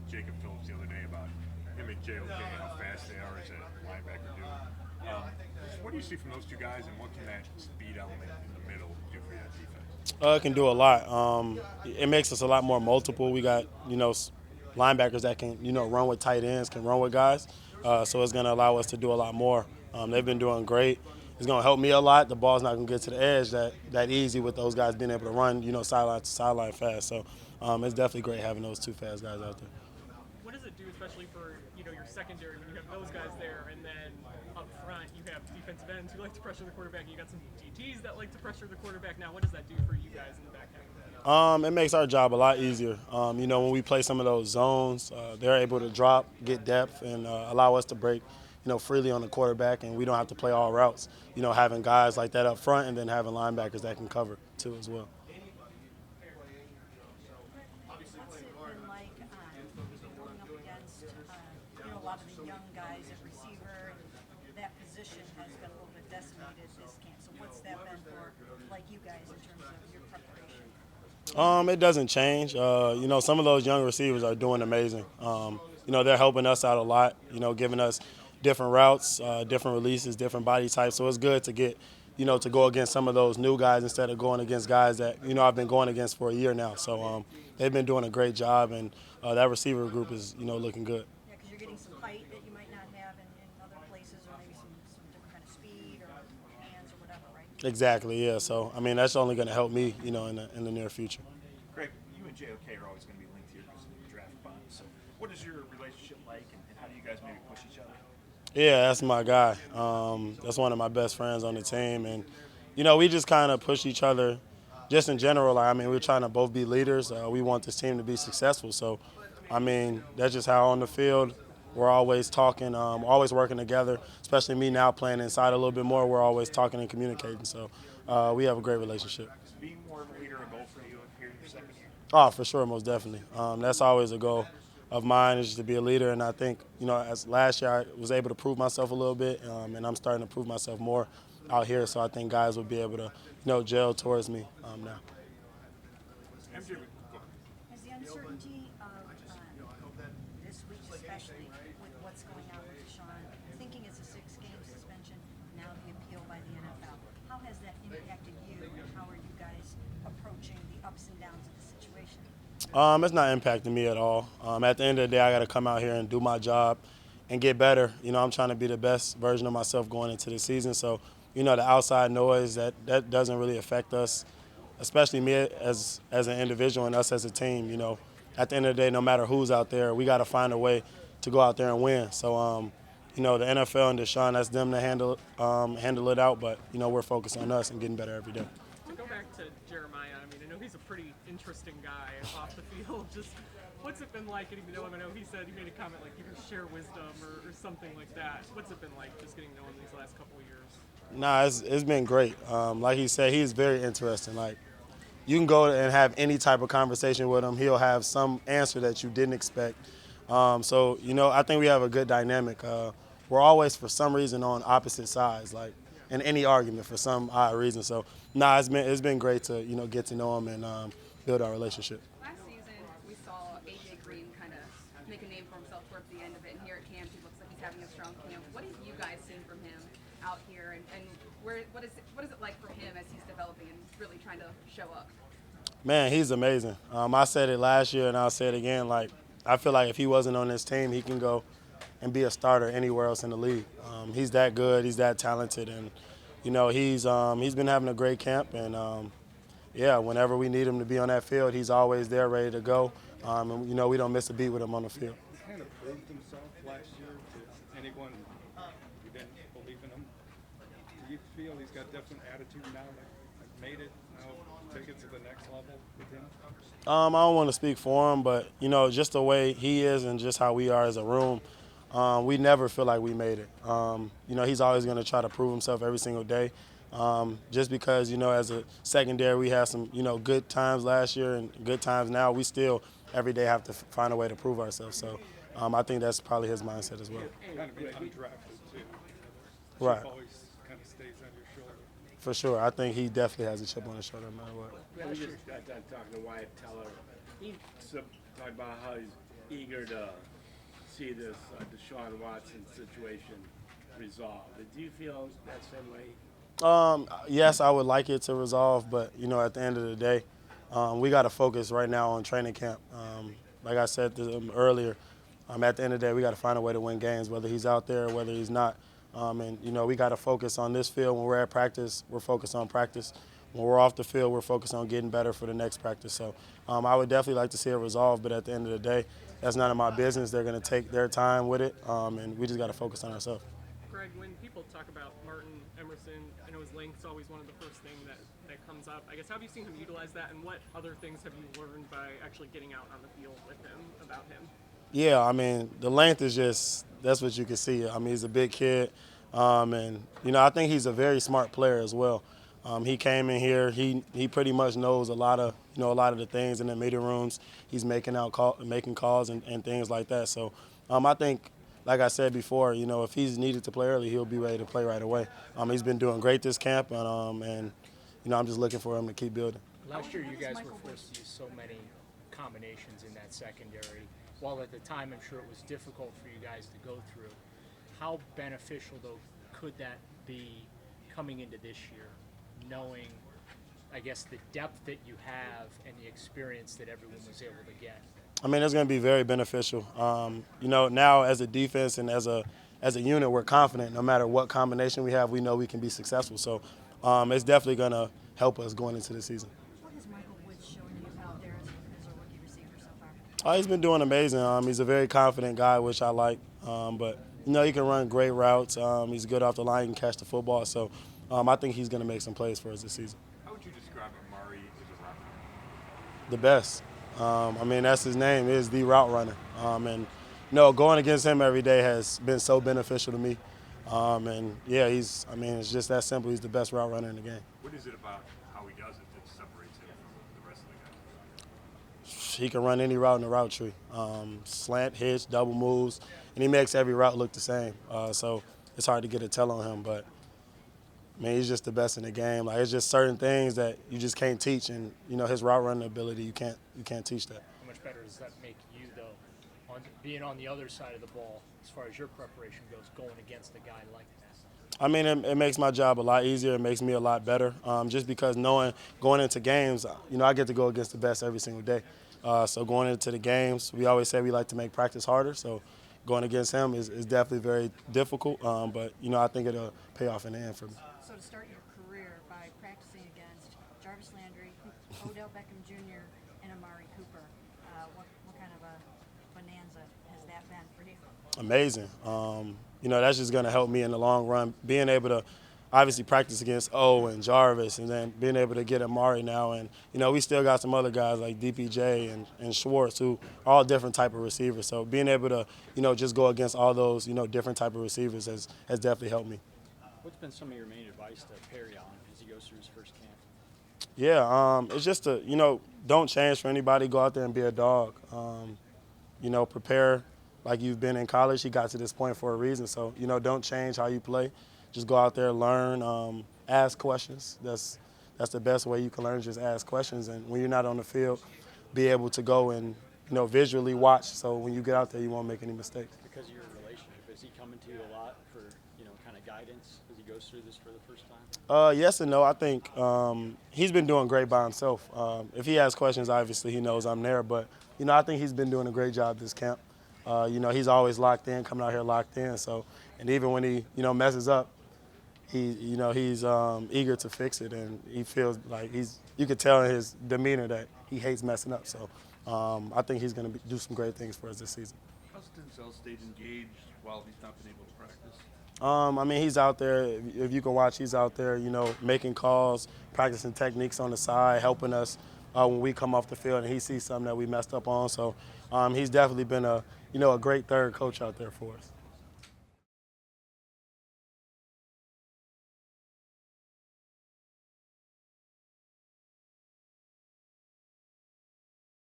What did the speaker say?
Jacob Phillips the other day about him and JOK, how fast they are as a linebacker do. What do you see from those two guys, and what can that speed element in the middle do for that defense? It can do a lot. It makes us a lot more multiple. We got linebackers that can run with tight ends, can run with guys. So it's going to allow us to do a lot more. They've been doing great. It's going to help me a lot. The ball's not going to get to the edge that easy with those guys being able to run sideline to sideline fast. So it's definitely great having those two fast guys out there. What does it do, especially for your secondary, when you have those guys there, and then up front you have defensive ends who like to pressure the quarterback. You got some DTs that like to pressure the quarterback. Now, what does that do for you guys in the back end? It makes our job a lot easier. When we play some of those zones, they're able to drop, get depth, and allow us to break, freely on the quarterback, and we don't have to play all routes. Having guys like that up front, and then having linebackers that can cover too as well. What's it been like going up against a lot of the young guys at receiver? And that position has been a little bit decimated this camp. So what's that been for you guys in terms of your preparation? It doesn't change. Some of those young receivers are doing amazing. They're helping us out a lot. Giving us different routes, different releases, different body types. So it's good to get, to go against some of those new guys instead of going against guys that I've been going against for a year now. So they've been doing a great job, and that receiver group is looking good. Yeah, because you're getting some height that you might not have in other places, or maybe some different kind of speed or hands or whatever, right? Exactly. Yeah. So that's only going to help me, in the near future. Greg, you and JOK are always going to be linked here because of the draft bond. So what is your relationship like, and how do you guys maybe push each other? Yeah, that's my guy. That's one of my best friends on the team, and we just kind of push each other. Just in general, we're trying to both be leaders. We want this team to be successful. So, that's just how on the field we're always talking, always working together. Especially me now playing inside a little bit more, we're always talking and communicating. So, we have a great relationship. Is being more of a leader a goal for you here in your second year? Oh, for sure, most definitely. That's always a goal of mine, is to be a leader, and I think as last year I was able to prove myself a little bit, and I'm starting to prove myself more out here. So I think guys will be able to gel towards me now. MJ, Has the uncertainty of this week, especially with what's going on with Deshaun, thinking it's a 6-game suspension, now the appeal by the NFL, how has that impacted you, and how are you guys approaching the ups and downs of the situation? It's not impacting me at all. At the end of the day, I got to come out here and do my job and get better. I'm trying to be the best version of myself going into the season. So, the outside noise, that doesn't really affect us, especially me as an individual and us as a team. At the end of the day, no matter who's out there, we got to find a way to go out there and win. So, the NFL and Deshaun, that's them to handle it out. But, we're focused on us and getting better every day. To go back to Jeremiah, I know he's a pretty interesting guy off the field. Just what's it been like getting to know him? I know he said he made a comment like you can share wisdom or something like that. What's it been like just getting to know him these last couple of years? Nah, it's been great. Like he said, he's very interesting. Like, you can go and have any type of conversation with him. He'll have some answer that you didn't expect. So, I think we have a good dynamic. We're always, for some reason, on opposite sides, like in any argument for some odd reason. So, nah, it's been great to, get to know him and build our relationship. Last season, we saw AJ Green kind of make a name for himself towards the end of it, and here at camp, he looks like he's having a strong camp. What have you guys seen from him out here, and what is it like for him as he's developing and really trying to show up? Man, he's amazing. I said it last year, and I'll say it again. Like, I feel like if he wasn't on this team, he can go and be a starter anywhere else in the league. He's that good. He's that talented, and he's been having a great camp. And yeah, whenever we need him to be on that field, he's always there, ready to go. And we don't miss a beat with him on the field. He kind of proved himself last year to anyone who didn't believe in him. Do you feel he's got different attitude now? Like made it now, take it to the next level with him? I don't want to speak for him, but just the way he is and just how we are as a room, we never feel like we made it. He's always going to try to prove himself every single day. Just because, as a secondary, we had some, good times last year and good times now. We still every day have to find a way to prove ourselves. So I think that's probably his mindset as well. Kind of being undrafted too. Right. Chip always kind of stays on your shoulder. For sure. I think he definitely has a chip on his shoulder no matter what. We just got done talking to Wyatt Teller. He talked about how he's eager to see this Deshaun Watson situation resolved. Do you feel that same way? Yes, I would like it to resolve, but at the end of the day, we got to focus right now on training camp. Like I said earlier, at the end of the day, we got to find a way to win games, whether he's out there or whether he's not. And we got to focus on this field. When we're at practice, we're focused on practice. When we're off the field, we're focused on getting better for the next practice. So I would definitely like to see it resolved, but at the end of the day, that's none of my business. They're going to take their time with it, and we just got to focus on ourselves. Greg, when people talk about Martin Emerson, I know his length's always one of the first things that comes up. I guess, how have you seen him utilize that, and what other things have you learned by actually getting out on the field with him about him? Yeah, I mean, the length is just, that's what you can see. I mean, he's a big kid, and, I think he's a very smart player as well. He came in here, he pretty much knows a lot of the things in the meeting rooms. He's making calls and things like that. So I think, like I said before, if he's needed to play early, he'll be ready to play right away. He's been doing great this camp, and I'm just looking for him to keep building. Last year, you guys were forced to use so many combinations in that secondary. While at the time, I'm sure it was difficult for you guys to go through. How beneficial, though, could that be coming into this year, knowing, I guess, the depth that you have and the experience that everyone was able to get? I mean, it's going to be very beneficial. Now as a defense and as a unit, we're confident. No matter what combination we have, we know we can be successful. So it's definitely going to help us going into the season. What has Michael Woods shown you out there as a rookie receiver so far? He's been doing amazing. He's a very confident guy, which I like. But he can run great routes. He's good off the line, he can catch the football. So I think he's going to make some plays for us this season. How would you describe Amari as a route runner? The best. That's his name, is the route runner. Going against him every day has been so beneficial to me. It's just that simple. He's the best route runner in the game. What is it about how he does it that separates him from the rest of the guys? He can run any route in the route tree. Slant, hitch, double moves, and he makes every route look the same. So it's hard to get a tell on him, but he's just the best in the game. Like, it's just certain things that you just can't teach, and his route running ability, you can't teach that. How much better does that make you, though, on being on the other side of the ball, as far as your preparation goes, going against a guy like that? It makes my job a lot easier. It makes me a lot better. Just because knowing going into games, I get to go against the best every single day. So going into the games, we always say we like to make practice harder. So going against him is definitely very difficult. But I think it'll pay off in the end for me. So to start your career by practicing against Jarvis Landry, Odell Beckham Jr., and Amari Cooper, what kind of a bonanza has that been for you? Amazing. That's just going to help me in the long run. Being able to obviously practice against O and Jarvis, and then being able to get Amari now. And, we still got some other guys like DPJ and Schwartz who are all different type of receivers. So being able to, just go against all those, different type of receivers has definitely helped me. What's been some of your main advice to Perry on as he goes through his first camp? Yeah, it's just don't change for anybody. Go out there and be a dog. Prepare like you've been in college. He got to this point for a reason. So, don't change how you play. Just go out there, learn, ask questions. That's the best way you can learn, just ask questions. And when you're not on the field, be able to go and, visually watch. So when you get out there, you won't make any mistakes. Because of your relationship, is he coming to you a lot for, kind of guidance as he goes through this for the first time? Yes and no. I think he's been doing great by himself. If he has questions, obviously he knows I'm there. But, I think he's been doing a great job this camp. He's always locked in, coming out here locked in. So, and even when he, messes up, he's eager to fix it, and he feels like you could tell in his demeanor that he hates messing up. So I think he's going to do some great things for us this season. How's Denzel stayed engaged while he's not been able to practice? He's out there. If you can watch, he's out there, making calls, practicing techniques on the side, helping us when we come off the field and he sees something that we messed up on. So he's definitely been a great third coach out there for us.